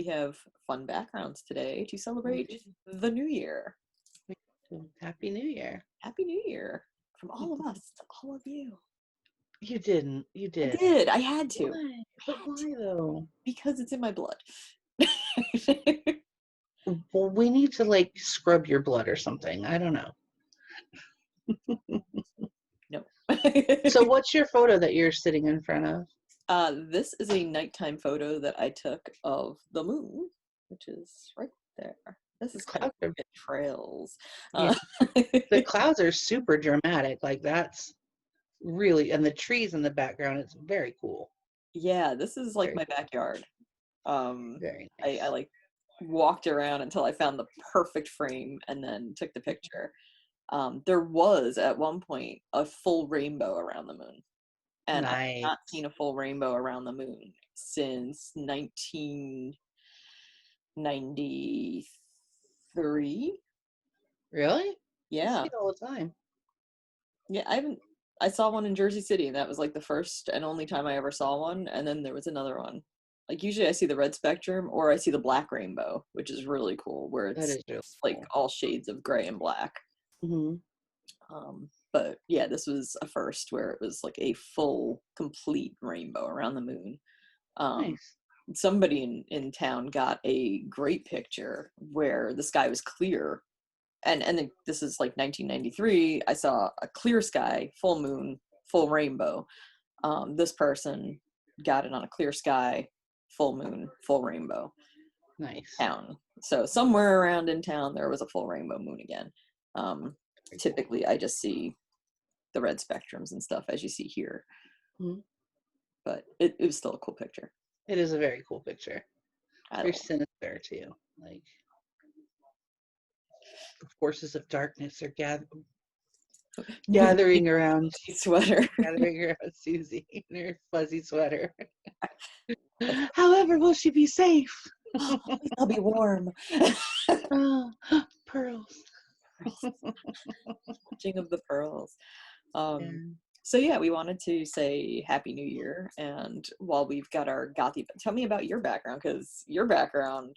have fun backgrounds today to celebrate the new year. Happy New Year. Happy New Year from all of us to all of you. You didn't. You I did. did. I had to. Why? But why though? Because it's in my blood. Well, we need to like scrub your blood or something. I don't know. No. So what's your photo that you're sitting in front of? This is a nighttime photo that I took of the moon, which is right there. This is kind of good trails. The clouds are super dramatic. Like that's really, and the trees in the background, it's very cool. Yeah, this is like my backyard. Very nice. I like walked around until I found the perfect frame and then took the picture. There was at one point a full rainbow around the moon. And Nice. I've not seen a full rainbow around the moon since 1993. Really? Yeah. I see it all the time. Yeah, I saw one in Jersey City, and that was like the first and only time I ever saw one. And then there was another one. Like usually I see the red spectrum or I see the black rainbow, which is really cool, where That it's is really like cool. all shades of gray and black. Mm-hmm. But yeah, this was a first where it was like a full, complete rainbow around the moon. Nice. Somebody in town got a great picture where the sky was clear. And this is like 1993. I saw a clear sky, full moon, full rainbow. This person got it on a clear sky, full moon, full rainbow. Nice. Town. So somewhere around in town there was a full rainbow moon again. Typically I just see the red spectrums and stuff as you see here. Mm-hmm. But it was still a cool picture. It is a very cool picture. Very sinister too. Like the forces of darkness are gathering around sweater. Gathering around Susie in her fuzzy sweater. However, will she be safe? I'll be warm. Oh, pearls. Touching of the pearls. So yeah, we wanted to say Happy New Year, and while we've got our gothy, tell me about your background, because your background,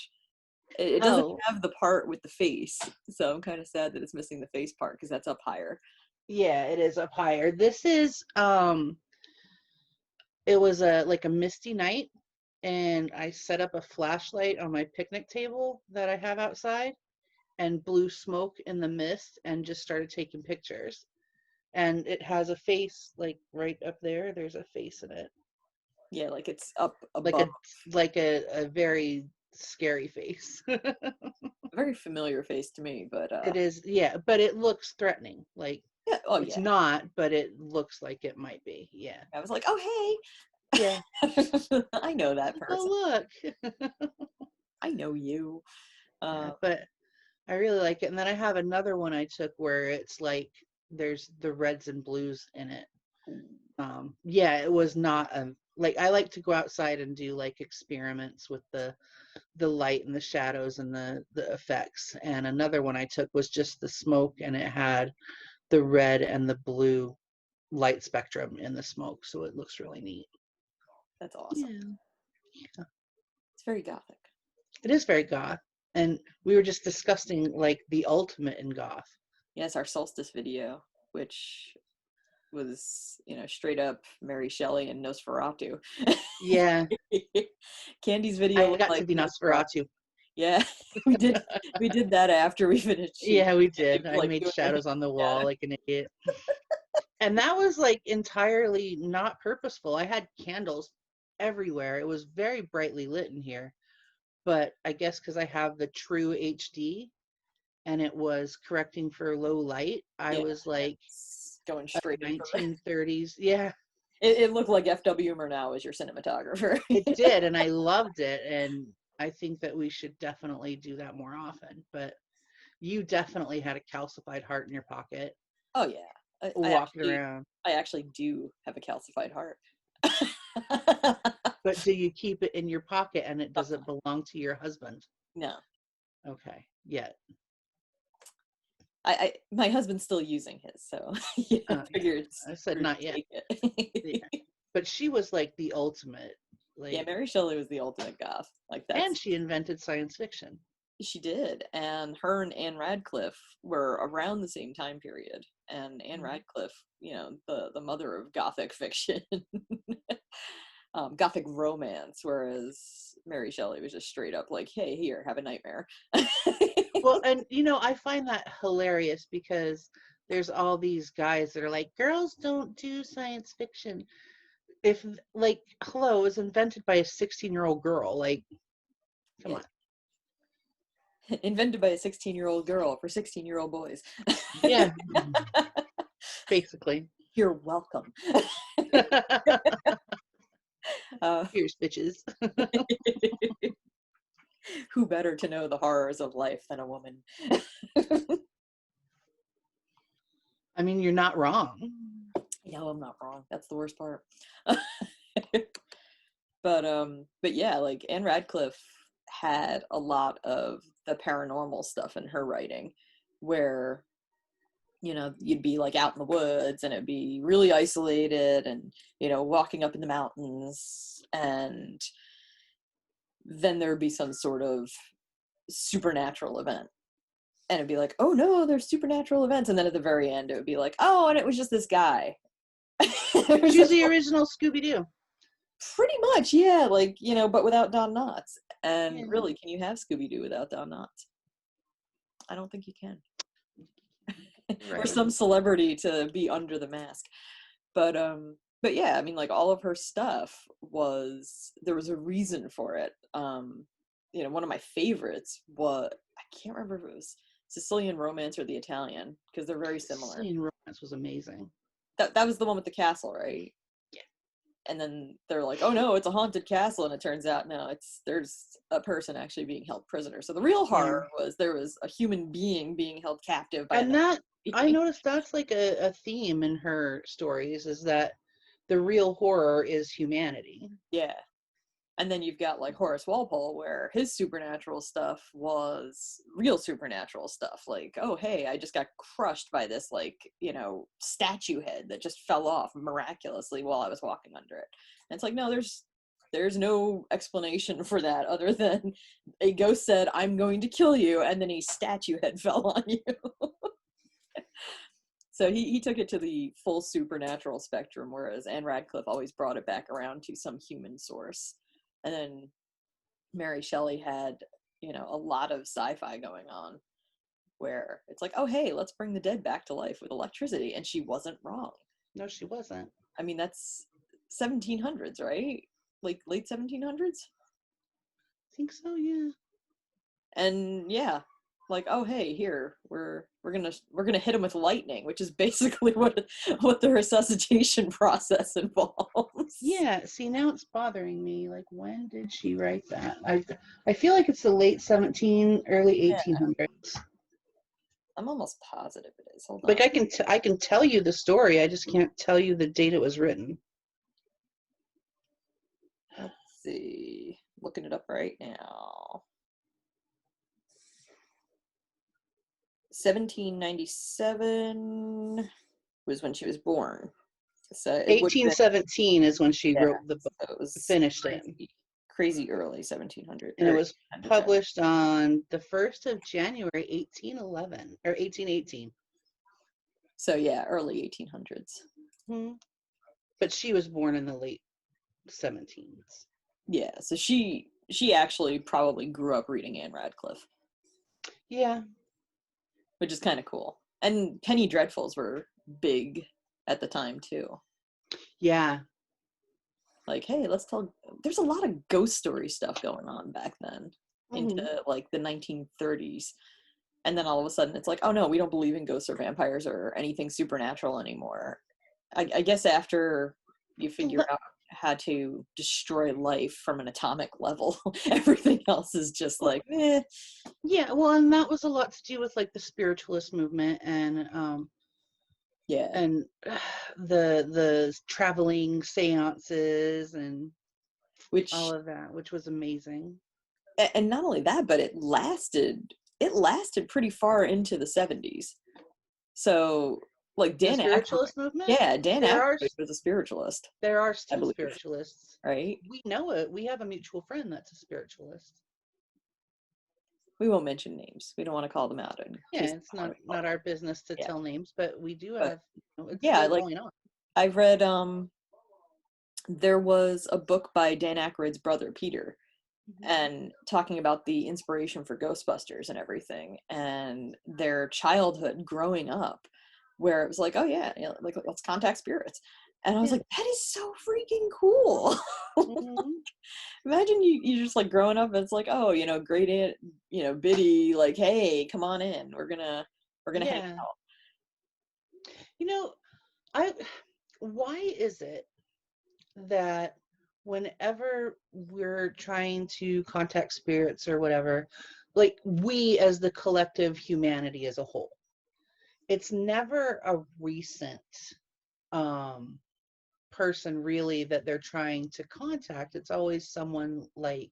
it doesn't have the part with the face, so I'm kind of sad that it's missing the face part because that's up higher. Yeah, it is up higher. This is it was like a misty night, and I set up a flashlight on my picnic table that I have outside and blew smoke in the mist and just started taking pictures. And it has a face like right up there. There's a face in it. Yeah, like it's up above. Like a very scary face. A very familiar face to me, but it is, yeah, but it looks threatening. Like yeah, it's not, but it looks like it might be. Yeah. I was like, oh hey. Yeah. I know that person. Oh look. I know you. But I really like it. And then I have another one I took where it's like there's the reds and blues in it. Yeah, it was not like I like to go outside and do like experiments with the light and the shadows and the effects. And another one I took was just the smoke, and it had the red and the blue light spectrum in the smoke, so it looks really neat. That's awesome. Yeah. It's very gothic. It is very goth. And we were just discussing like the ultimate in goth. Yes, our solstice video, which was, straight up Mary Shelley and Nosferatu. Yeah. Candy's video. I got to be Nosferatu. Yeah, we did that after we finished shooting. Yeah, we did. I made shadows on the wall like an idiot. And that was like entirely not purposeful. I had candles everywhere. It was very brightly lit in here. But I guess because I have the true HD and it was correcting for low light, I was like going straight 1930s. Yeah. It looked like F.W. Murnau was your cinematographer. It did, and I loved it. And I think that we should definitely do that more often. But you definitely had a calcified heart in your pocket. Oh yeah. Walking around. I actually do have a calcified heart. But do you keep it in your pocket and it doesn't belong to your husband? No. Okay. Yet. My husband's still using his, so I figured I said not yet. Yeah. But she was like the ultimate Yeah, Like, Mary Shelley was the ultimate goth. Like, and that's, she invented science fiction. she did. And her and Anne Radcliffe were around the same time period. And Anne Mhm. Radcliffe, the mother of gothic fiction, gothic romance, whereas Mary Shelley was just straight up like, hey, here, have a nightmare. Well, and I find that hilarious because there's all these guys that are like, girls don't do science fiction. If, like, hello, it was invented by a 16-year-old girl. Like, come on. Invented by a 16-year-old girl for 16-year-old boys. Yeah, basically. You're welcome. uh, Here's bitches. who better to know the horrors of life than a woman? I mean, you're not wrong. No, I'm not wrong. That's the worst part. But yeah, like Anne Radcliffe had a lot of the paranormal stuff in her writing, where you'd be like out in the woods and it'd be really isolated, and walking up in the mountains, and then there'd be some sort of supernatural event, and it'd be like, oh no, there's supernatural events, and then at the very end it would be like, oh, and it was just this guy. It was She's just the original Scooby-Doo. pretty much, yeah, like, but without Don Knotts. And Yeah, really, can you have Scooby-Doo without Don Knotts? I don't think you can. Or right. some celebrity to be under the mask. But yeah, I mean, like, all of her stuff there was a reason for it. One of my favorites was, I can't remember if it was Sicilian Romance or The Italian, because they're very similar. Sicilian Romance was amazing. That was the one with the castle, right? Yeah. And then they're like, oh no, it's a haunted castle, and it turns out no, there's a person actually being held prisoner. So the real Yeah. horror was there was a human being being held captive by And another that, I being. noticed that's like a theme in her stories, is that the real horror is humanity. Yeah. And then you've got like Horace Walpole, where his supernatural stuff was real supernatural stuff. Like, oh, hey, I just got crushed by this, like, statue head that just fell off miraculously while I was walking under it. And it's like, no, there's no explanation for that other than a ghost said, I'm going to kill you, and then a statue head fell on you. So he took it to the full supernatural spectrum, whereas Anne Radcliffe always brought it back around to some human source. And then Mary Shelley had, a lot of sci-fi going on, where it's like, oh, hey, let's bring the dead back to life with electricity. And she wasn't wrong. No, she wasn't. I mean, that's 1700s, right? Like late 1700s? I think so, yeah. And yeah, like, oh, hey, here, we're gonna hit him with lightning, which is basically what the resuscitation process involves. Yeah, see, now it's bothering me. Like, when did she write that? I feel like it's the late early Yeah, 1800s. I'm almost positive it is. Hold on. Like, I can tell you the story. I just can't tell you the date it was written. Let's see. Looking it up right now. 1797 was when she was born. So it would have been, 1817 is when she yeah, wrote the book, so it was finished it. crazy early 1700, And it or was 1800s, rather. published on the 1st of January, 1811, or 1818. So yeah, early 1800s. Hmm. But she was born in the late 17s. Yeah, so she actually probably grew up reading Anne Radcliffe, Yeah. which is kind of cool. And Penny Dreadfuls were big at the time too. Yeah. Like, hey, there's a lot of ghost story stuff going on back then, into like the 1930s. And then all of a sudden it's like, oh no, we don't believe in ghosts or vampires or anything supernatural anymore. I guess after you figure out how to destroy life from an atomic level, everything else is just like, eh. Yeah, well, and that was a lot to do with like the spiritualist movement and Yeah. and the traveling seances and Which, all of that, which was amazing. and not only that, but it lasted pretty far into the 70s. So Like The Dan Aykroyd. spiritualist movement? Yeah, Dan There are Aykroyd was a spiritualist, there are I still believe, spiritualists. right? We know it. We have a mutual friend that's a spiritualist. We won't mention names. We don't want to call them out in Yeah, case it's they want not to be called not out. our business to Yeah, tell names, but we do but have, it's yeah, still like going on. I read there was a book by Dan Aykroyd's brother Peter, Mhm. and talking about the inspiration for Ghostbusters and everything, and their childhood growing up, where it was like, oh yeah, like let's contact spirits, and I was Yeah. like, that is so freaking cool. Mhm. Imagine you just like growing up, and it's like, oh, great aunt, Biddy, like, hey, come on in, we're gonna hang Yeah. out. You know, I why is it that whenever we're trying to contact spirits or whatever, like we as the collective humanity as a whole, it's never a recent um person really that they're trying to contact. It's always someone like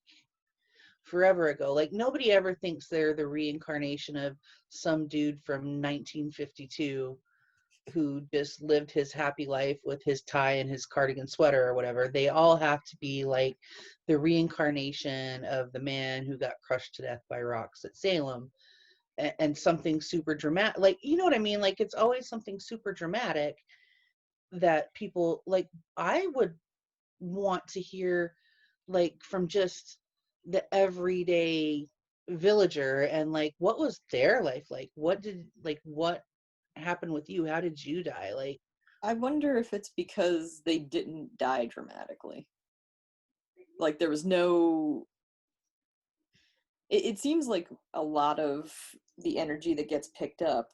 forever ago. Like nobody ever thinks they're the reincarnation of some dude from 1952 who just lived his happy life with his tie and his cardigan sweater or whatever. They all have to be like the reincarnation of the man who got crushed to death by rocks at Salem, and something super dramatic. Like, you know what I mean? Like, it's always something super dramatic that people like. I would want to hear like from just the everyday villager, and like what was their life like, what happened with you, how did you die, like. I wonder if it's because they didn't die dramatically. Like there was no. It seems like a lot of the energy that gets picked up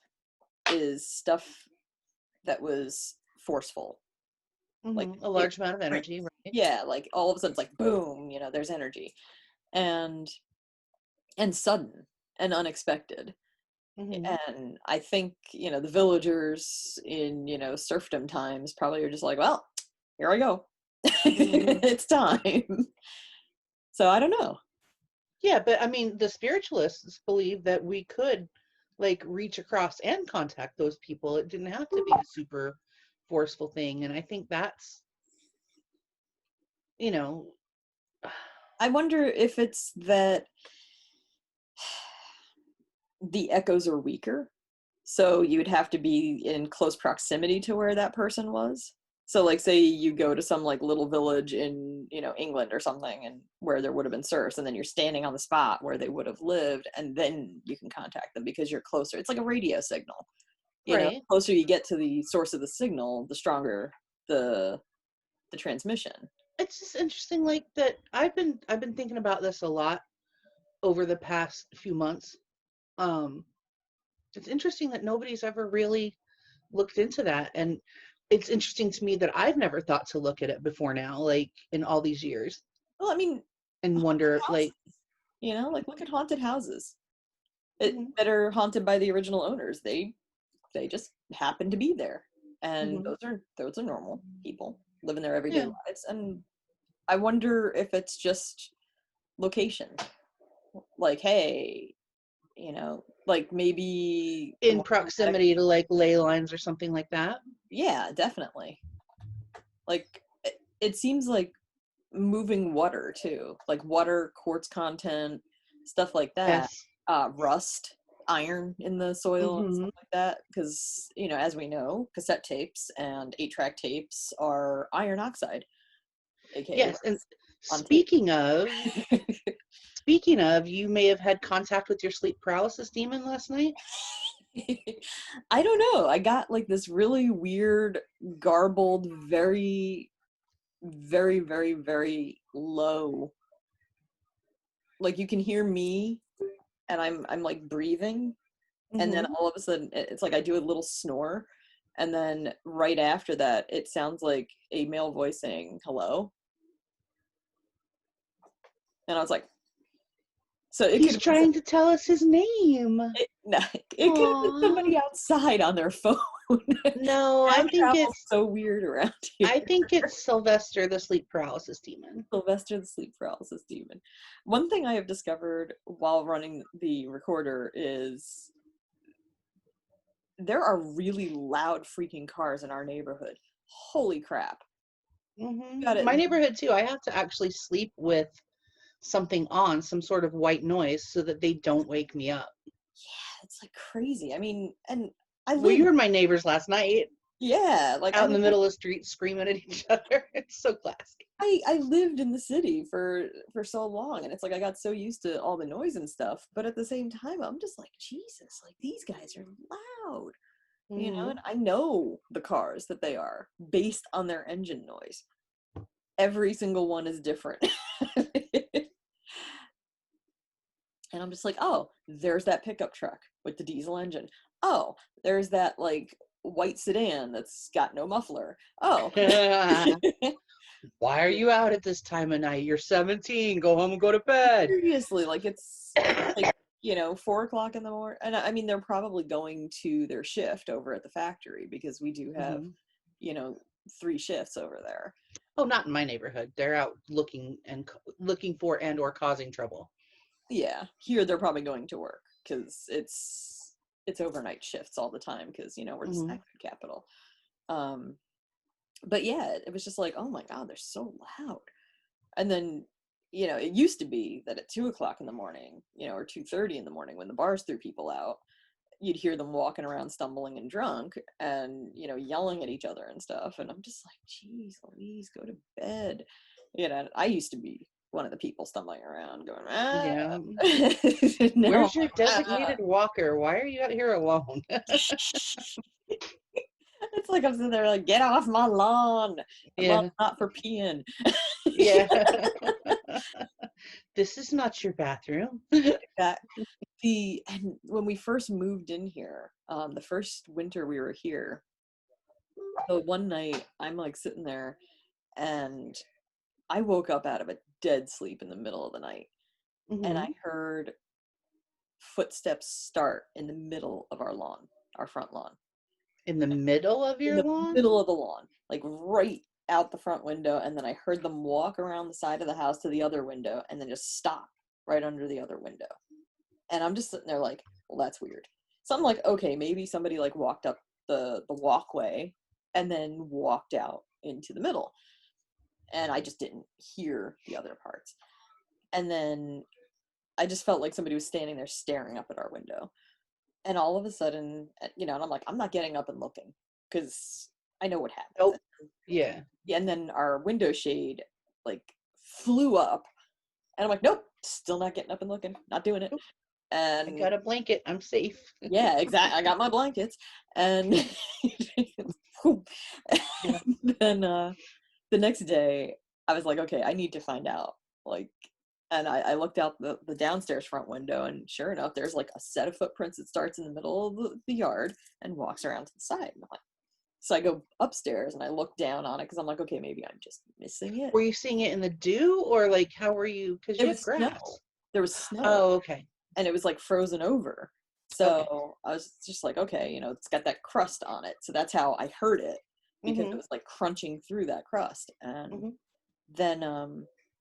is stuff that was forceful. Like A it, large amount of energy, right? yeah, like all of a sudden it's like boom, there's energy, and sudden and unexpected. Hmm. And I think the villagers in serfdom times probably are just like, well, here I go. Hmm. It's time. So I don't know. Yeah, but I mean the spiritualists believe that we could like reach across and contact those people. It didn't have to be a super forceful thing, and I think that's, you know. I wonder if it's that the echoes are weaker, so you would have to be in close proximity to where that person was. So like say you go to some like little village in England or something, and where there would have been serfs, and then you're standing on the spot where they would have lived, and then you can contact them because you're closer. It's like a radio signal. Right. The closer you get to the source of the signal, the stronger the transmission. It's just interesting, like that. I've been thinking about this a lot over the past few months. um it's interesting that nobody's ever really looked into that, and it's interesting to me that I've never thought to look at it before now, like in all these years, Well, I mean, and wonder houses, like. like look at haunted houses Hmm. that are haunted by the original owners. They just happen to be there, and Hmm. those are normal people living their everyday Yeah, lives. And I wonder if it's just location. Like, hey, like maybe the in more dramatic. proximity to like ley lines or something like that. Yeah, definitely. Like it seems like moving water too, like water, quartz content, stuff like that. Yes. Rust, iron in the soil and Hmm. stuff like that, because as we know, cassette tapes and 8-track tapes are iron oxide, aka Yes, and rust on tape. speaking of speaking of, you may have had contact with your sleep paralysis demon last night. I don't know, I got like this really weird, garbled, very very very very low, like you can hear me, and I'm like breathing, and then Hmm. all of a sudden it's like I do a little snore, and then right after that it sounds like a male voice saying hello, and I was like, so it could He's have been trying to tell us his name. no, it could have been Aww. somebody outside on their phone. No, Sound travels so weird around here. I think it's Sylvester the sleep paralysis demon. Sylvester the sleep paralysis demon. One thing I have discovered while running the recorder is there are really loud freaking cars in our neighborhood. Holy crap. Got it. My neighborhood too. I have to actually sleep with something on, some sort of white noise, so that they don't wake me up. Yeah, it's like crazy. I mean, and I Well, you live, heard my neighbors last night yeah, like I out in the mean, middle of the street screaming at each other. It's so classic. I lived in the city for so long, and it's like I got so used to all the noise and stuff, but at the same time I'm just like, Jesus, like these guys are loud, you know, and Hmm. I know the cars that they are based on their engine noise. Every single one is different. And I'm just like, oh, there's that pickup truck with the diesel engine. Oh, there's that like white sedan that's got no muffler. Oh. Why are you out at this time of night? You're 17. Go home and go to bed. Seriously, like it's like, you know, 4 o'clock in the morning. And I mean, they're probably going to their shift over at the factory because we do have, Hmm. you know, 3 shifts over there. Oh, not in my neighborhood. They're out looking for and or causing trouble. Yeah, here they're probably going to work because it's overnight shifts all the time because, you know, we're the Hmm. snack food capital. Um, but yeah, it was just like, oh my God, they're so loud. And then, you know, it used to be that at 2 o'clock in the morning, you know, or 2:30 in the morning when the bars threw people out, you'd hear them walking around stumbling and drunk and, you know, yelling at each other and stuff. And I'm just like, geez, Louise, go to bed. You know, I used to be one of the people stumbling around going, ah. Yeah. Now Where's your I'm like, designated walker? Why are you out here alone? it's like I'm sitting there like, get off my lawn. My lawn's Yeah. not for peeing. Yeah. This is not your bathroom. That and when we first moved in here, the first winter we were here, the one night I'm like sitting there and I woke up out of a dead sleep in the middle of the night and I Hmm. heard footsteps start in the middle of our lawn, our front lawn. In the middle of In your the lawn? middle of the lawn, like right out the front window, and then I heard them walk around the side of the house to the other window and then just stop right under the other window. And I'm just sitting there like, well, that's weird. So I'm like, okay, maybe somebody like walked up the walkway and then walked out into the middle. And I just didn't hear the other parts. And then I just felt like somebody was standing there staring up at our window. And all of a sudden, you know, and I'm like, I'm not getting up and looking because I know what Oh, happens. yeah. Yeah, and then our window shade like flew up. And I'm like, nope, still not getting up and looking, not doing it. I And got a blanket. I'm safe. yeah, exactly. I got my blankets, and Yeah. then the next day, I was like, okay, I need to find out. Like, and I looked out the downstairs front window, and sure enough, there's like a set of footprints that starts in the middle of the yard and walks around to the side. And I'm like, so I go upstairs and I look down on it because I'm like, okay, maybe I'm just missing it. Were you seeing it in the dew or like how were you? Because It you have was snow. grass. There was snow. Oh, okay. And it was like frozen over. Okay. So I was just like, okay, you know, it's got that crust on it. So that's how I heard it because it Mm-hmm. was like crunching through that crust. And Mm-hmm. then,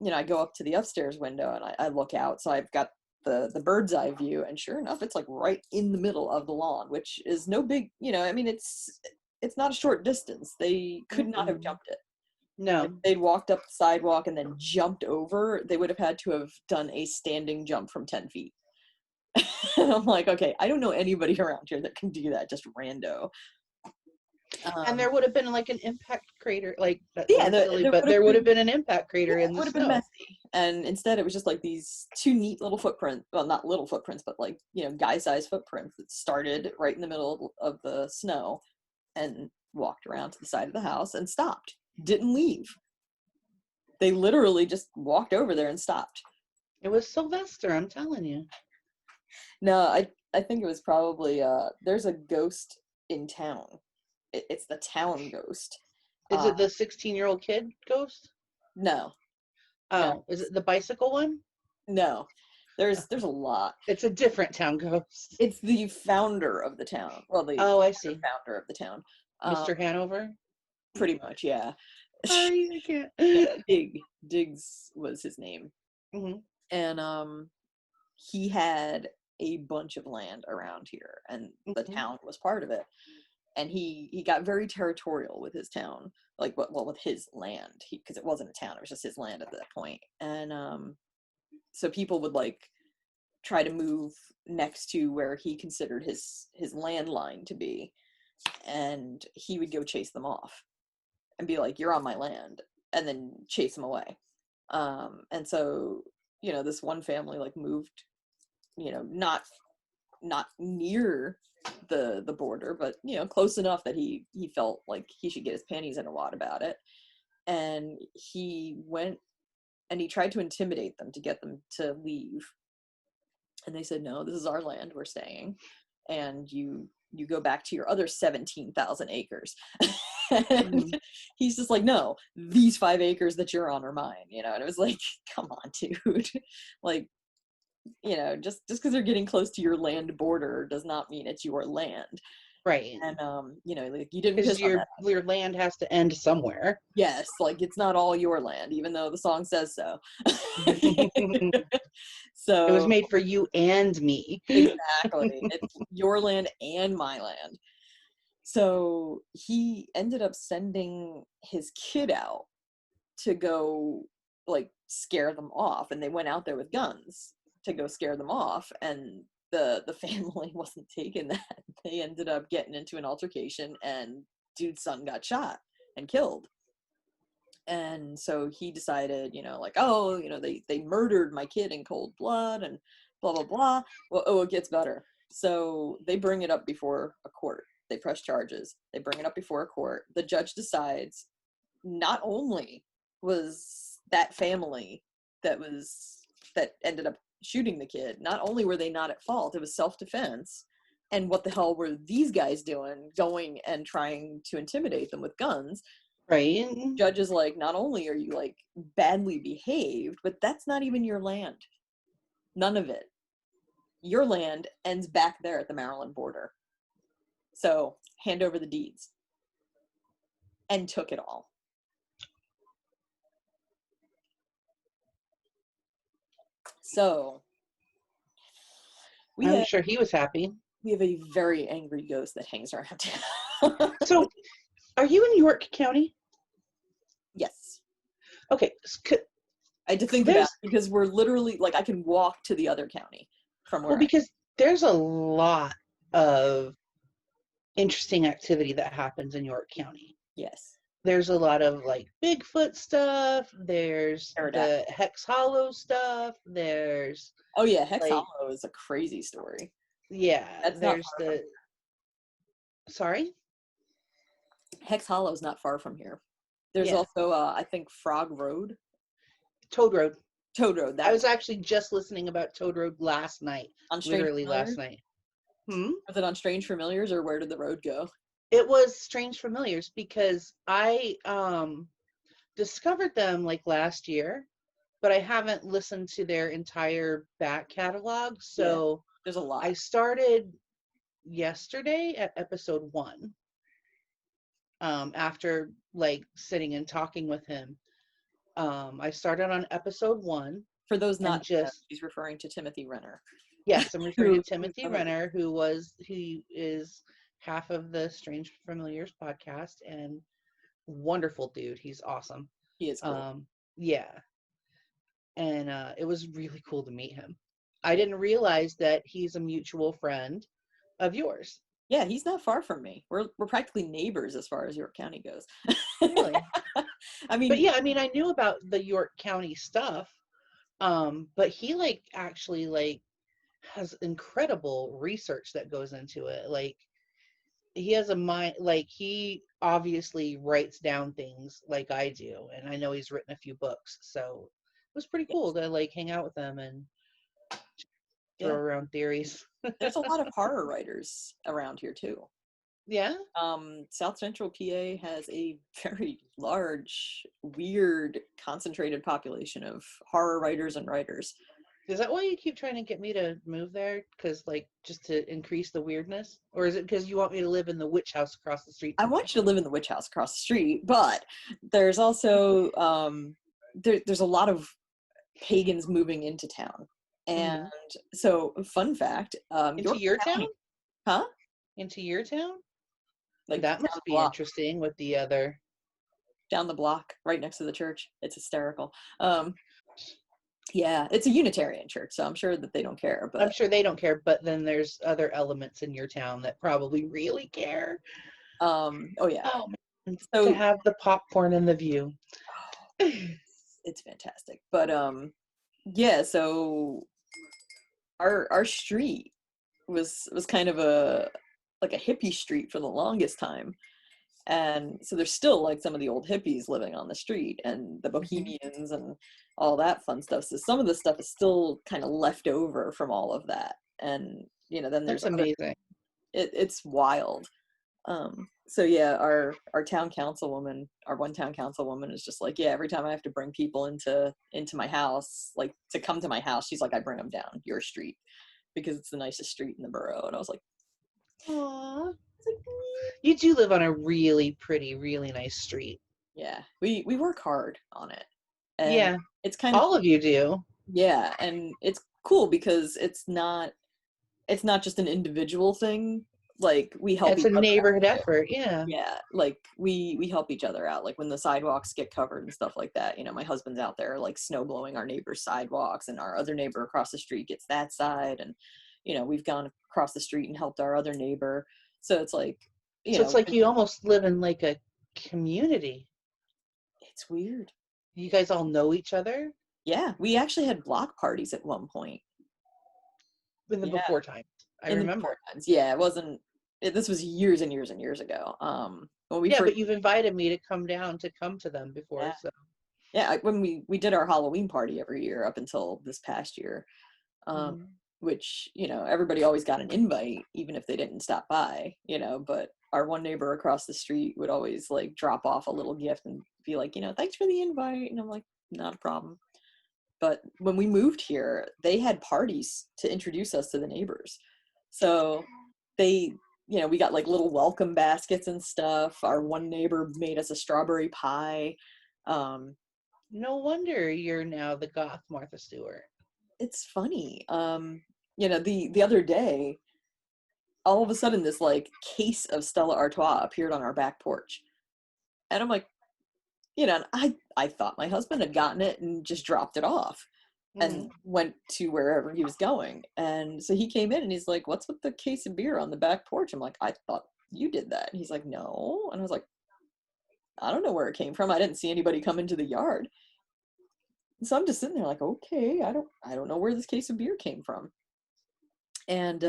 you know, I go up to the upstairs window and I look out. So I've got the bird's eye view, and sure enough, it's like right in the middle of the lawn, which is no big, you know, I mean, it's not a short distance. They could not have Mm-mm. jumped it. If No. they'd walked up the sidewalk and then jumped over, they would have had to have done a standing jump from 10 feet. And I'm like, okay, I don't know anybody around here that can do that, just rando. And Um, there would have been like an impact crater. Like that yeah, sounds silly, there but would have there would have been, been an impact yeah, crater in it the would have been snow. messy. And instead, it was just like these two neat little footprints. Well, not little footprints, but like, you know, guy-sized footprints that started right in the middle of the snow and walked around to the side of the house and stopped. Didn't leave. They literally just walked over there and stopped. It was Sylvester, I'm telling you. No, I think it was probably there's a ghost in town. It's the town ghost. Is Uh it the 16-year-old kid ghost? no, no, Oh, is it the bicycle one? no. There's a lot. It's a different town ghost. It's the founder of the town. Well, the Oh, I former see. founder of the town. Um, Mr. Hanover? pretty much, yeah. Sorry, I can't. Yeah, Diggs was his name. Hmm. And he had a bunch of land around here, and the Mhm. town was part of it. And he got very territorial with his town, like well with his land, because it wasn't a town, it was just his land at that point. And so people would like try to move next to where he considered his landline to be, and he would go chase them off and be like, "You're on my land," and then chase them away. And so, this one family like moved, not near the border, but close enough that he felt like he should get his panties in a wad about it. And he went and he tried to intimidate them to get them to leave. And they said, "No, this is our land. We're staying, and you go back to your other 17,000 acres." And Mhm. he's just like, "No, these 5 acres that you're on are mine." And it was like, come on, dude. Like, just because they're getting close to your land border does not mean it's your land. Right. And like, you didn't Because piss on that. your land has to end somewhere. Yes, like, it's not all your land, even though the song says so. It was So made for you and me. exactly, it's your land and my land. So he ended up sending his kid out to go like scare them off, and they went out there with guns to go scare them off, and the family wasn't taking that. They ended up getting into an altercation, and dude's son got shot and killed. And so he decided, like, oh, they murdered my kid in cold blood and blah blah blah. Well, oh, it gets better. So they bring it up before a court. They press charges, they bring it up before a court. The judge decides not only was that family that ended up shooting the kid, not only were they not at fault, it was self-defense. And what the hell were these guys doing, going and trying to intimidate them with guns? Right. Judge is like, not only are you like badly behaved, but that's not even your land. None of it. Your land ends back there at the Maryland border. So hand over the deeds. And took it all. So we I'm have sure he was happy. we have a very angry ghost that hangs around town. So, are you in York County? Yes. Okay. I had to think about There's it because we're literally like, I can walk to the other county from well where I because there's a lot of interesting activity that happens in York County. yes. There's a lot of like Bigfoot stuff. There's Pterodactyl. the Hex Hollow stuff. There's Oh yeah, Hex like Hollow is a crazy story. yeah. That's not There's far from the sorry. Hex Hollow is not far from here. There's Yeah. also I think Frog Road, Toad Road. Toad Road. I That was one actually just listening about Toad Road last night. on Strange Literally last Familiars. night. Hmm. Was it on Strange Familiars, or where did the road go? It was Strange Familiars because I discovered them like last year, but I haven't listened to their entire back catalog. Yeah, So there's a I lot. started yesterday at episode 1. After like sitting and talking with him. I started on episode 1 For those and not, just she's referring to Timothy Renner. yes, I'm referring to Who's Timothy amazing. Renner, he is half of the Strange Familiars podcast and wonderful dude. He's awesome. He is cool. Yeah. And it was really cool to meet him. I Yeah. didn't realize that he's a mutual friend of yours. Yeah, he's not far from me. We're practically neighbors as far as York County goes. Really? I But mean, yeah, I mean, I knew about the York County stuff. But he like actually like has incredible research that goes into it. Like he has a mind, like he obviously writes down things like I do, and I know he's written a few books, so it was pretty cool yes, to like hang out with him and throw yeah. around theories. There's a lot of horror writers around here too. Yeah. South Central PA has a very large, weird, concentrated population of horror writers and writers. Is that why you keep trying to get me to move there? Because like just to increase the weirdness, or is it because you want me to live in the witch house across the street I from you? want you to live in the witch house across the street, but there's also there's a lot of pagans moving into town. And Hmm. so, fun fact, Into York your town? County, huh? Into your town? Like That down must the be block, interesting with the other. down the block, right next to the church. It's hysterical. Um, yeah, it's a Unitarian church, so I'm sure that they don't care. I'm But sure they don't care, but then there's other elements in your town that probably really care. oh yeah. Oh man, to So have the popcorn and the view. it's fantastic. But yeah, so our street was kind of a like a hippie street for the longest time. And so there's still like some of the old hippies living on the street and the Mhm. bohemians and all that fun stuff. So some of the stuff is still kind of left over from all of that. And then there's That's other amazing. it's wild. So yeah, our town councilwoman, our one town councilwoman is just like, yeah, every time I have to bring people into my house, like to come to my house, she's like, I bring them down your street because it's the nicest street in the borough. And I was like, Aw. it's like, You do live on a really pretty, really nice street. yeah, we work hard on it, and Yeah, it's kind of all of you do. yeah, and it's cool because it's not just an individual thing. Like we help It's each a other out neighborhood too. effort. Yeah. Yeah, like we help each other out. Like when the sidewalks get covered and stuff like that. My husband's out there like snow blowing our neighbor's sidewalks, and our other neighbor across the street gets that side, and we've gone across the street and helped our other neighbor. So it's like, So it's like it's you almost live in like a community. it's weird. You guys all know each other Yeah, we actually had block parties at one point. in the Yeah, before times. I in the before remember. times. Yeah, it wasn't. This was years and years and years ago. When we Yeah, first, but you've invited me to come to them before, yeah, so. yeah, when we did our Halloween party every year up until this past year, um, Mhm. which everybody always got an invite, even if they didn't stop by. But our one neighbor across the street would always like drop off a little gift and be like, thanks for the invite, and I'm like, not a problem. But when we moved here, they had parties to introduce us to the neighbors. So they, we got like little welcome baskets and stuff. Our one neighbor made us a strawberry pie. Um, No wonder you're now the goth Martha Stewart. it's funny. The other day, all of a sudden, this like case of Stella Artois appeared on our back porch, and I'm like, and I thought my husband had gotten it and just dropped it off and Mm. went to wherever he was going. And so he came in and he's like, what's with the case of beer on the back porch? I'm like, I thought you did that. And he's like, no. And I was like, I don't know where it came from. I didn't see anybody come into the yard. And so I'm just sitting there like, okay, I don't know where this case of beer came from. And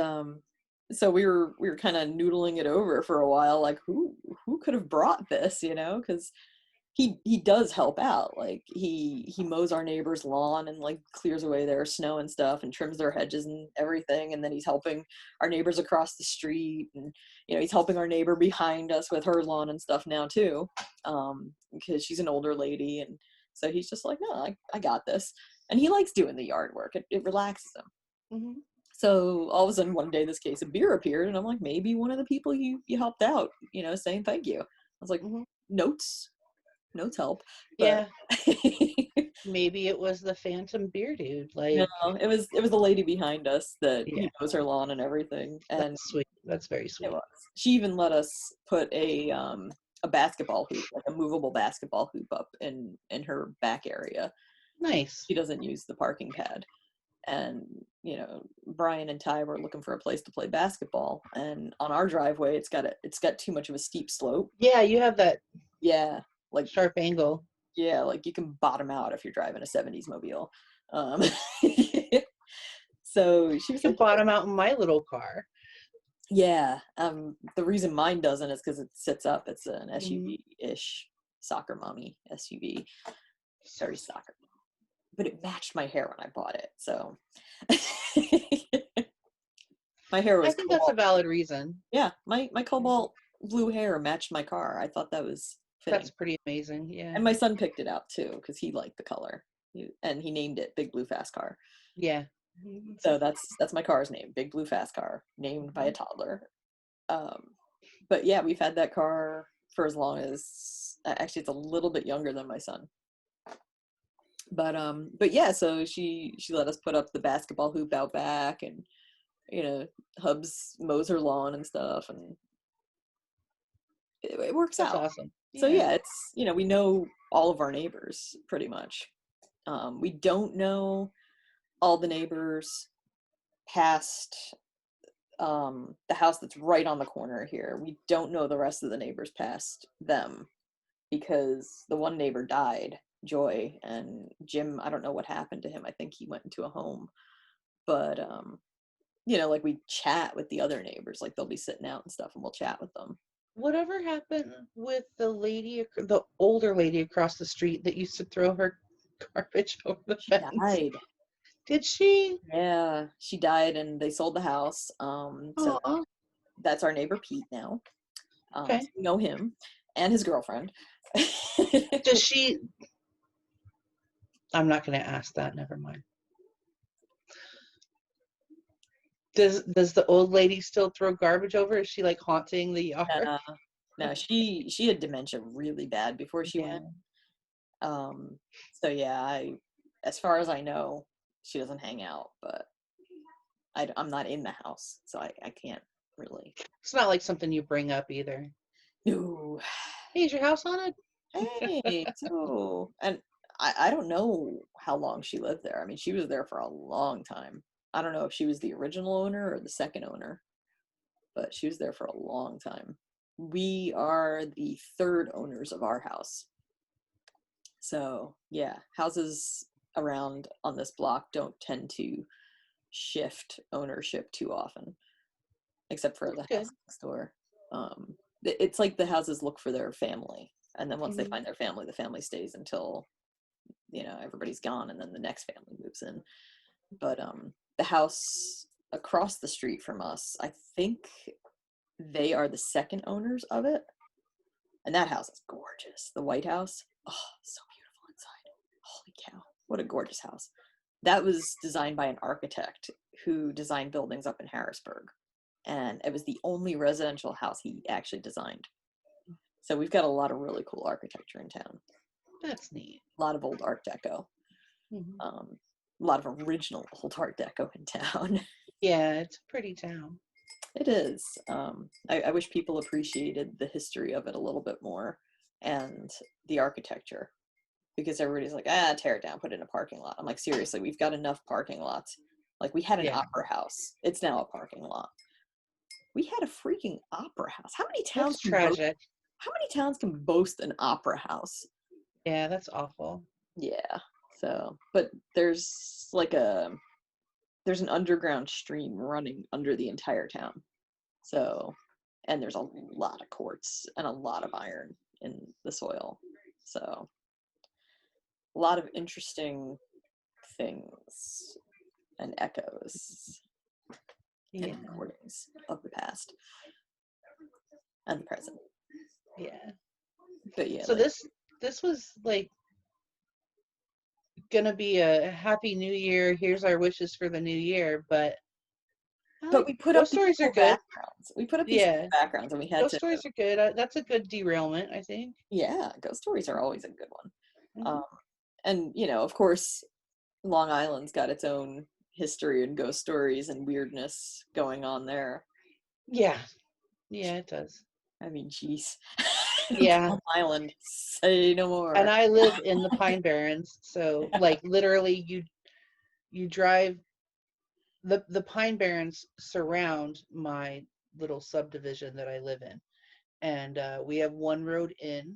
so we were kind of noodling it over for a while, like who could have brought this, because he does help out. Like he mows our neighbor's lawn and like clears away their snow and stuff and trims their hedges and everything. And then he's helping our neighbors across the street, and he's helping our neighbor behind us with her lawn and stuff now too, because she's an older lady. And so he's just like, no, I got this. And he likes doing the yard work. It relaxes him. Hmm. So all of a sudden one day this case of beer appeared, and I'm like, maybe one of the people you helped out, saying thank you. I was like, Hmm. notes help, but Yeah, maybe it was the Phantom Beer Dude. no, Like, it was the lady behind us that yeah, he mows her lawn and everything, and that's sweet. That's very it sweet. was. She even let us put a basketball hoop, like a movable basketball hoop, up in her back area. Nice. She doesn't use the parking pad, and Brian and Ty were looking for a place to play basketball, and on our driveway it's got too much of a steep slope. Yeah, you have that Yeah, like sharp angle. yeah, like you can bottom out if you're driving a 70s mobile. um so she You was can like, bottom out in my little car. yeah, the reason mine doesn't is because it sits up. It's an Hmm. SUV-ish soccer mommy SUV, very soccer, but it matched my hair when I bought it, so my hair I was think that's a cobalt. valid reason. Yeah, my cobalt blue hair matched my car. I thought that was That's fitting. pretty amazing. Yeah. And my son picked it out too because he liked the color. And he named it Big Blue Fast Car. Yeah. So that's my car's name, Big Blue Fast Car, named by a toddler. Um, but yeah, we've had that car for as long as, actually it's a little bit younger than my son. But yeah, so she let us put up the basketball hoop out back, and Hubs mows her lawn and stuff, and it works That's out. awesome. So Yeah. yeah, it's we know all of our neighbors pretty much. We don't know all the neighbors past the house that's right on the corner here. We don't know the rest of the neighbors past them because the one neighbor died, Joy, and Jim, I don't know what happened to him. I think he went into a home. But like we chat with the other neighbors, like they'll be sitting out and stuff and we'll chat with them. Whatever happened with the older lady across the street that used to throw her garbage over the She fence? died. Did she? Yeah, she died and they sold the house. So Oh, that's our neighbor Pete now. So okay. we know him and his girlfriend. Does she? I'm not going to ask that. Never mind. Does the old lady still throw garbage over? Is she like haunting the yard? uh, no, she had dementia really bad before she Yeah. went. So yeah, as far as I know, she doesn't hang out, but I'm not in the house, so I can't really. It's not like something you bring up either. No. Hey, is your house haunted? Hey, so, and I don't know how long she lived there. I mean, she was there for a long time. I don't know if she was the original owner or the second owner, but she was there for a long time. We are the third owners of our house. So, yeah, houses around on this block don't tend to shift ownership too often, except for That's the good. house next door. It's like the houses look for their family, and then once they Hmm. find their family, the family stays until everybody's gone, and then the next family moves in. But the house across the street from us, I think they are the second owners of it, and that house is gorgeous. The White House, oh, so beautiful inside. Holy cow, what a gorgeous house. That was designed by an architect who designed buildings up in Harrisburg, and it was the only residential house he actually designed. So we've got a lot of really cool architecture in town. That's neat. A lot of old Art Deco. Hmm. A lot of original old Art Deco in town. Yeah, it's a pretty town. It is. I wish people appreciated the history of it a little bit more and the architecture, because everybody's like, tear it down, put it in a parking lot. I'm like, seriously, we've got enough parking lots. Like, we had an Yeah, opera house. It's now a parking lot. We had a freaking opera house. that's tragic. How many towns can boast an opera house? Yeah, that's awful. Yeah. So, but there's an underground stream running under the entire town. So, and there's a lot of quartz and a lot of iron in the soil. So, a lot of interesting things and echoes and Yeah, recordings of the past and the present. yeah. But yeah, So like, this was like gonna be a happy new year. Here's our wishes for the new year, but I but like we put up ghost stories are peaceful good. backgrounds. We put up peaceful Yeah, backgrounds, and we had ghost to. stories are good. That's a good derailment, I think. Yeah, ghost stories are always a good one. Hmm. Um, and of course, Long Island's got its own history and ghost stories and weirdness going on there. Yeah, yeah, it does. I mean, jeez. Yeah, Long Island, say no and more. I live in the Pine Barrens, so like literally, you drive the Pine Barrens surround my little subdivision that I live in, and we have one road in,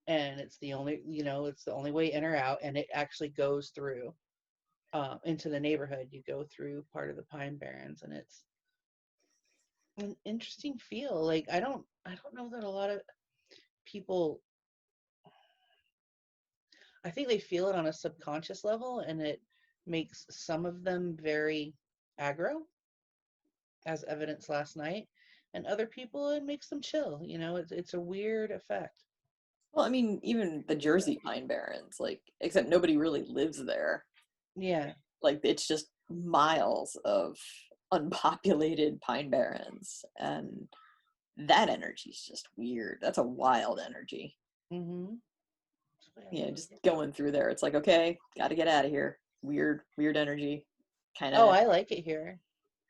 and it's the only it's the only way in or out, and it actually goes through into the neighborhood. You go through part of the Pine Barrens, and it's an interesting feel. Like I don't know that a lot of people. I think they feel it on a subconscious level, and it makes some of them very aggro, as evidenced last night, and other people it makes them chill. It's a weird effect. Well, I mean, even the Jersey Pine Barrens, like, except nobody really lives there. Yeah. Like, it's just miles of unpopulated Pine Barrens, and that energy is just weird. That's a wild energy. Hmm. just going through there. It's like, okay, got to get out of here. Weird energy, kind Oh, of. I like it here.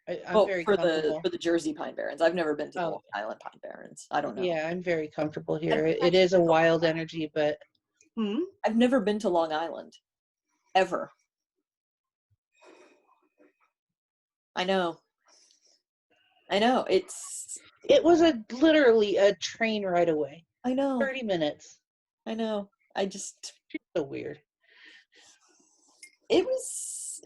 I'm Well, very for the comfortable. Jersey Pine Barrens, I've never been to the Oh, Long Island Pine Barrens. I don't know. yeah, I'm very comfortable I've here. never It actually is a been to wild energy, but hmm? I've never been to Long Island, ever. I know. I know. It was literally a train ride away. I know. 30 minutes. I know. I just, So weird. it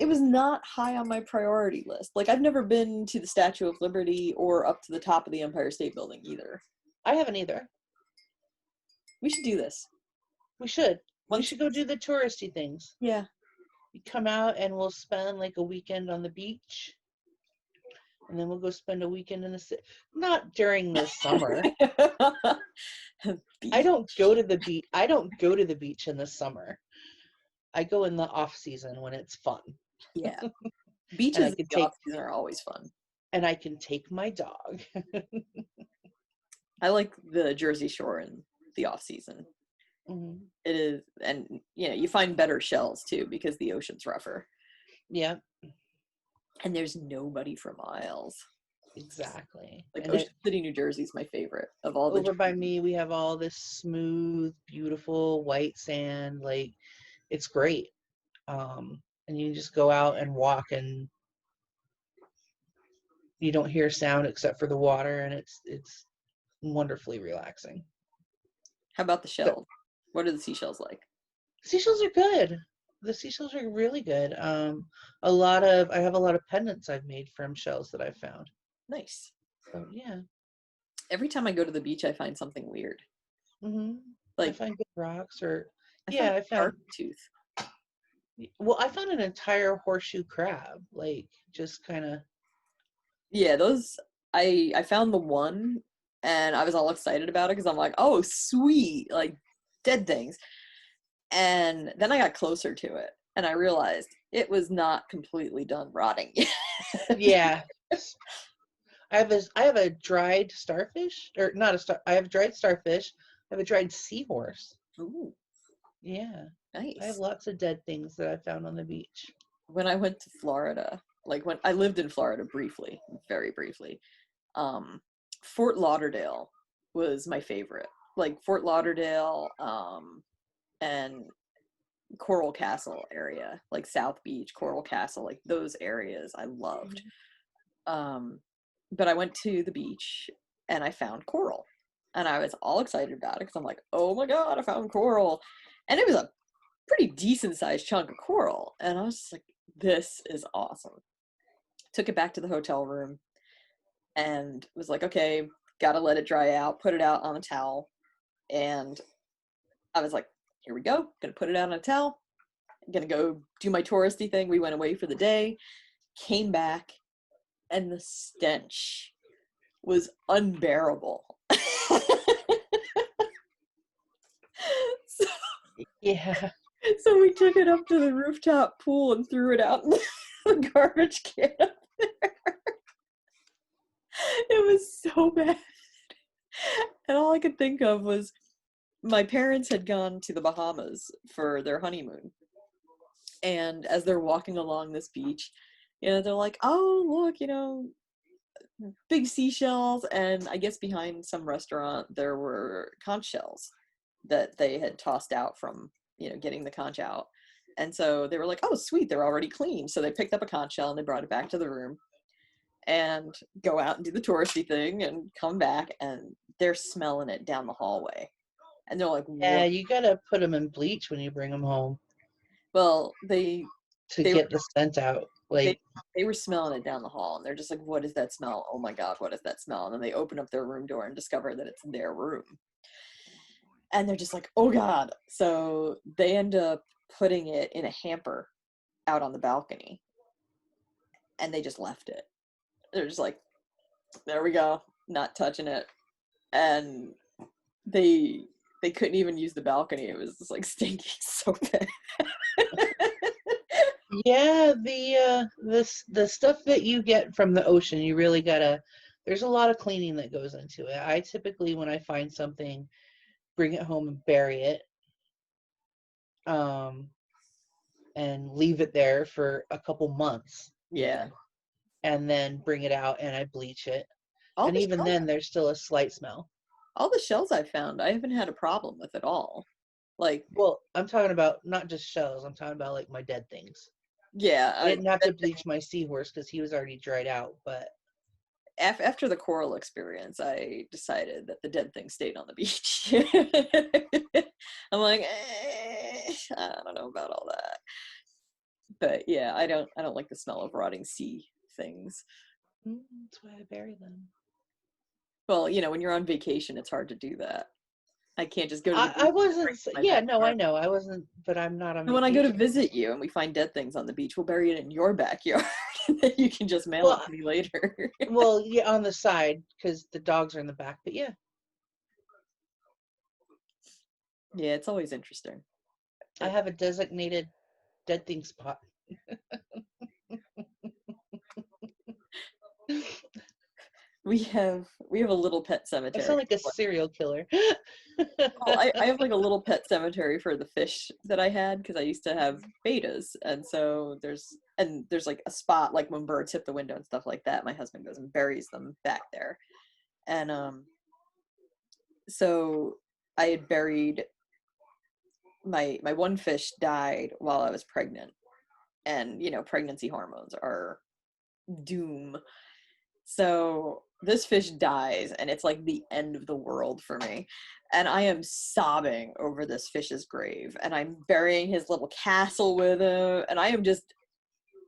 was not high on my priority list. Like, I've never been to the Statue of Liberty or up to the top of the Empire State Building either. I haven't either. We should do this. We should. We Once, should go do the touristy things. yeah. We come out and we'll spend like a weekend on the beach. And then we'll go spend a weekend in the city. Not during the summer. I don't go to the beach. I don't go to the beach in the summer. I go in the off season when it's fun. Yeah. And I Beaches in can the off season are always fun. take my dog. I like the Jersey Shore in the off season. Mm-hmm. It is, and you find better shells too because the ocean's rougher. Yeah, And there's nobody for miles. exactly. Like, And Ocean City, New Jersey is my favorite of all the over by Jersey. me, we have all this smooth, beautiful white sand. Like, it's great. And you just go out and walk, and you don't hear sound except for the water, and it's wonderfully relaxing. How about the So, shells? What are the seashells like? seashells are good. The seashells are really good. I have a lot of pendants I've made from shells that I've found. Nice. So yeah. Every time I go to the beach, I find something weird. I Like, find good rocks, or I found yeah, I a found. shark tooth. Well, I found an entire horseshoe crab, like just kind of. Yeah, those, I found the one, and I was all excited about it because I'm like, oh, sweet, like dead things. And then I got closer to it, and I realized it was not completely done rotting yet. Yeah. I have a dried starfish, or not a star. I have dried starfish. I have a dried seahorse. Ooh, Yeah, I have nice. lots of dead things that I found on the beach. When I went to Florida, like when I lived in Florida briefly, very briefly, um, Fort Lauderdale was my favorite. Like Fort Lauderdale, and Coral Castle area, like South Beach, Coral Castle, like those areas I loved. Um, but I went to the beach and I found coral. And I was all excited about it because I'm like, oh my God, I found coral. And it was a pretty decent sized chunk of coral. And I was just like, this is awesome. Took it back to the hotel room and was like, okay, gotta let it dry out, put it out on a towel. And I was like, here we go, gonna put it out on a towel, gonna go do my touristy thing. We went away for the day, came back, and the stench was unbearable. so, Yeah. so we took it up to the rooftop pool and threw it out in the garbage can up there. It was so bad. And all I could think of was my parents had gone to the Bahamas for their honeymoon. And as they're walking along this beach, they're like, oh, look, big seashells. And I guess behind some restaurant, there were conch shells that they had tossed out from, getting the conch out. And so they were like, oh, sweet, they're already clean. So they picked up a conch shell and they brought it back to the room and go out and do the touristy thing and come back, and they're smelling it down the hallway. And they're like, Yeah, what? you gotta put them in bleach when you bring them home Well, they to they were get the scent out. they Like, they were smelling it down the hall, and they're just like, what is that smell? Oh my God, what is that smell? And then they open up their room door and discover that it's their room. And they're just like, oh God. So they end up putting it in a hamper out on the balcony, and they just left it. They're just like, there we go, not touching it. And they couldn't even use the balcony. It was just like stinking so bad. yeah, the stuff that you get from the ocean, you really gotta. There's a lot of cleaning that goes into it. I typically, when I find something, bring it home and bury it. um, and leave it there for a couple months Yeah. even, and then bring it out and I bleach it. All And the even shells, then, there's still a slight smell. all the shells I found, I haven't had a problem with at all. Like, Well, I'm talking about not just shells. I'm talking about like my dead things. yeah, I didn't have to bleach my seahorse because he was already dried out. But after the coral experience, I decided that the dead thing stayed on the beach. I'm like, I don't know about all that. But yeah, I don't like the smell of rotting sea things. that's why I bury them. Well, when you're on vacation, it's hard to do that. I can't just go to the I beach wasn't. right in my Yeah, no, I backyard. know. I wasn't, but I'm not on And when I go to vacation. visit you and we find dead things on the beach, we'll bury it in your backyard. And then you can just mail it Well, to me later. well, yeah, on the side because the dogs are in the back. But yeah, Yeah, it's always interesting. I have a designated dead thing spot. We have a little pet I cemetery. sound like a serial killer. Well, I have like a little pet cemetery for the fish that I had because I used to have betas, and so there's like a spot like when birds hit the window and stuff like that. My husband goes and buries them back there, and so I had buried my one fish died while I was pregnant, and pregnancy hormones are doom. So this fish dies, and it's like the end of the world for me. And I am sobbing over this fish's grave, and I'm burying his little castle with him, and I am just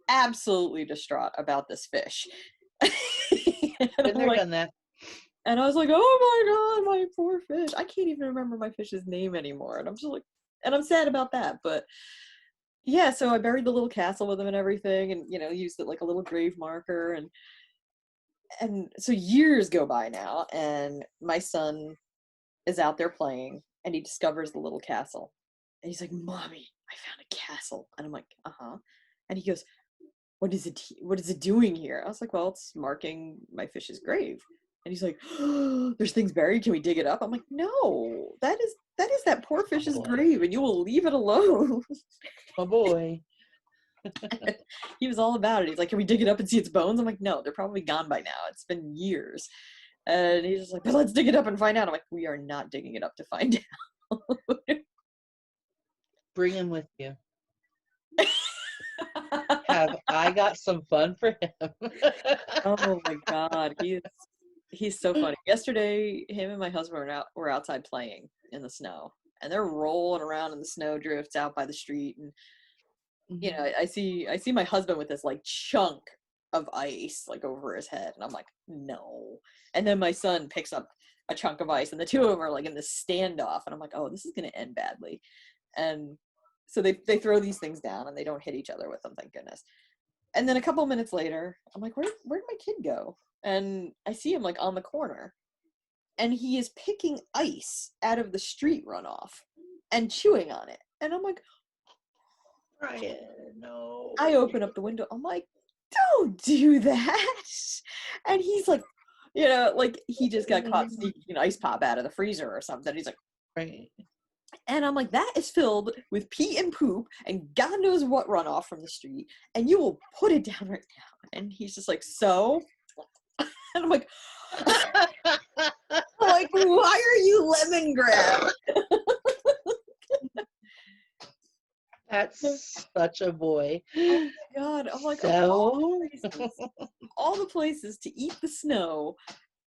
absolutely distraught about this fish. and Been I'm there, like, done that. and I was like, oh my god, my poor fish. I can't even remember my fish's name anymore. And I'm just like, and I'm sad about that. But yeah, so I buried the little castle with him and everything, and used it like a little grave marker. And so years go by now, and my son is out there playing, and he discovers the little castle, and he's like, "Mommy, I found a castle." And I'm like, "Uh-huh." And he goes, what is it doing here?" I was like, "Well, it's marking my fish's grave." And he's like, "Oh, there's things buried, can we dig it up?" I'm like, "No, that is that poor Oh fish's boy. grave, and you will leave it alone." Oh boy. He was all about it. He's like, "Can we dig it up and see its bones?" I'm like, "No, they're probably gone by now. It's been years." And he's just like, "But let's dig it up and find out." I'm like, "We are not digging it up to find out." Bring him with you. Have I got some fun for him? Oh my god, he's so funny. Yesterday, him and my husband were outside playing in the snow, and they're rolling around in the snow drifts out by the street. And Mhm. I see my husband with this like chunk of ice like over his head, and I'm like, no. And then my son picks up a chunk of ice, and the two of them are like in this standoff, and I'm like, oh, this is gonna end badly. And so they throw these things down, and they don't hit each other with them, thank goodness. And then a couple minutes later, I'm like, where'd my kid go? And I see him like on the corner, and he is picking ice out of the street runoff and chewing on it. And I'm like, Brian, no. I open up the window. I'm like, don't do that. And he's like, like he just got caught sneaking an ice pop out of the freezer or something. He's like, Right. and I'm like, that is filled with pee and poop and God knows what runoff from the street, and you will put it down right now. And he's just like, so? And I'm like, why are you lemongrass? That's such a boy. Oh my god! I'm like, of So, all the places to eat the snow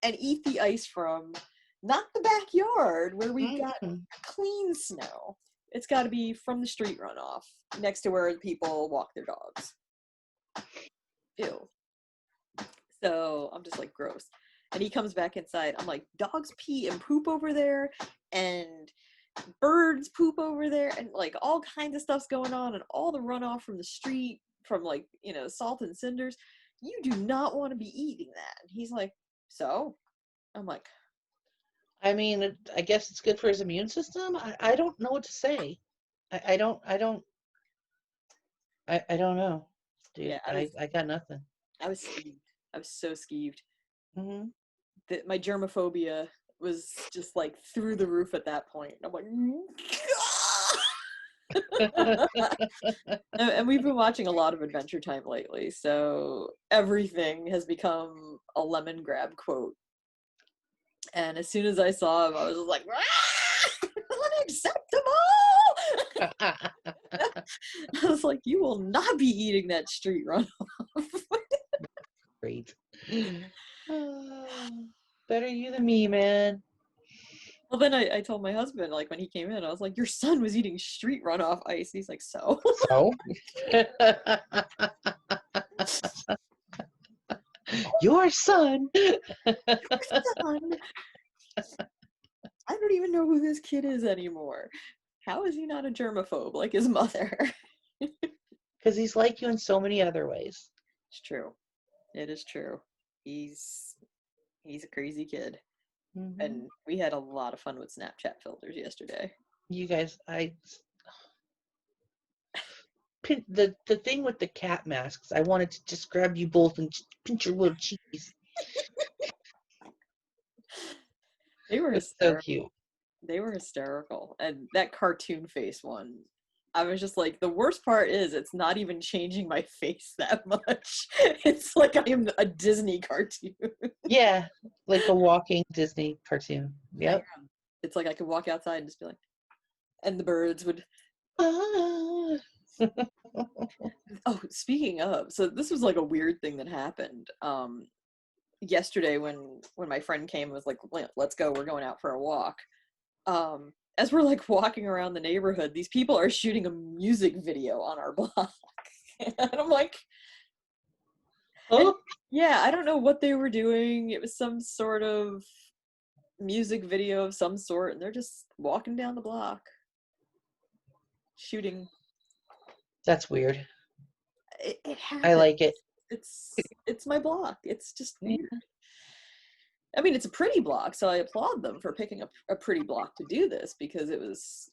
and eat the ice from, not the backyard where we've got mm, clean snow. It's got to be from the street runoff, next to where people walk their dogs. Ew. So I'm just like, gross. And he comes back inside. I'm like, dogs pee and poop over there, and birds poop over there, and like all kinds of stuff's going on, and all the runoff from the street from like, salt and cinders. You do not want to be eating that. And he's like, so? I'm like, I mean, I guess it's good for his immune system. I don't know what to say. I don't know, dude. yeah, I got nothing. I was skeeved. I was so skeeved. Hmm. That my germophobia was just like through the roof at that point. I'm like, And we've been watching a lot of Adventure Time lately, so everything has become a lemon grab quote. And as soon as I saw him, I was just like, "Ah! Unacceptable!" I was like, you will not be eating that street runoff. Great. Better you than me, man. Well, then I told my husband, like, when he came in, I was like, your son was eating street runoff ice. He's like, so? So? Your son. Son, I don't even know who this kid is anymore. How is he not a germaphobe like his mother? Because he's like you in so many other ways. It's true. It is true. He's a crazy kid. Mm-hmm. And we had a lot of fun with Snapchat filters yesterday. You guys, the thing with the cat masks, I wanted to just grab you both and just pinch your little cheeks. They were It's so hysterical. cute. They were hysterical. And that cartoon face one, I was just like, the worst part is it's not even changing my face that much. It's like I am a Disney cartoon. Yeah, like a walking Disney cartoon. Yep. It's like I could walk outside and just be like, and the birds would. Ah. Oh, speaking of, so this was like a weird thing that happened. Yesterday when my friend came and was like, let's go, we're going out for a walk. As we're like walking around the neighborhood, these people are shooting a music video on our block. And I'm like, Oh, yeah, I don't know what they were doing. It was some sort of music video of some sort, and they're just walking down the block shooting. that's weird. It I happens. like it. It's my block. It's just Yeah. weird. I mean, it's a pretty block, so I applaud them for picking up a pretty block to do this, because it was,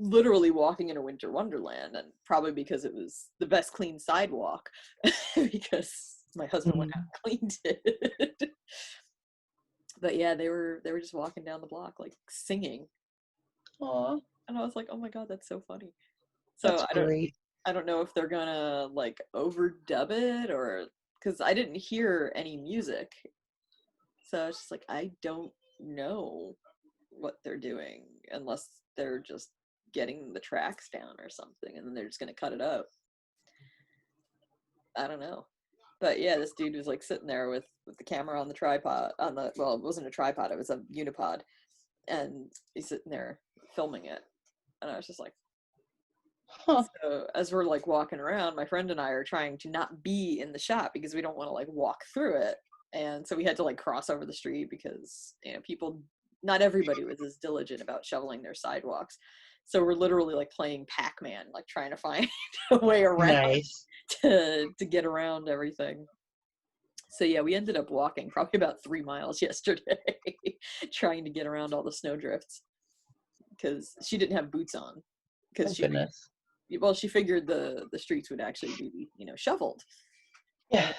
literally walking in a winter wonderland, and probably because it was the best clean sidewalk, because my husband went out and cleaned it. But yeah, they were just walking down the block like singing, Aw, and I was like, oh my god, that's so funny. that's So great. I don't know if they're gonna like overdub it, or because I didn't hear any music. So it's just like, I don't know what they're doing, unless they're just getting the tracks down or something, and then they're just gonna cut it up. I don't know. But yeah, this dude was like sitting there with the camera on the tripod, well, it wasn't a tripod, it was a unipod, and he's sitting there filming it. And I was just like, Huh. so as we're like walking around, my friend and I are trying to not be in the shop because we don't want to like walk through it. And so we had to like cross over the street because, people, not everybody was as diligent about shoveling their sidewalks. So we're literally like playing Pac-Man, like trying to find a way around Nice. to get around everything. So yeah, we ended up walking probably about 3 miles yesterday trying to get around all the snowdrifts, because she didn't have boots on, because Oh, goodness. she figured the streets would actually be, shoveled. Yeah. And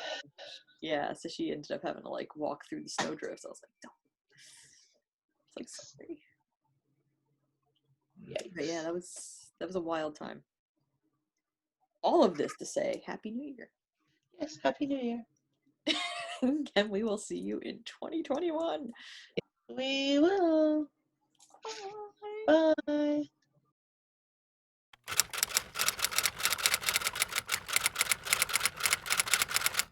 yeah, so she ended up having to like walk through the snowdrifts. I was like, no. It's like, sorry. Yikes. But yeah, that was a wild time. All of this to say, Happy New Year. Yes, Happy New Year. And we will see you in 2021. We will. Bye. Bye.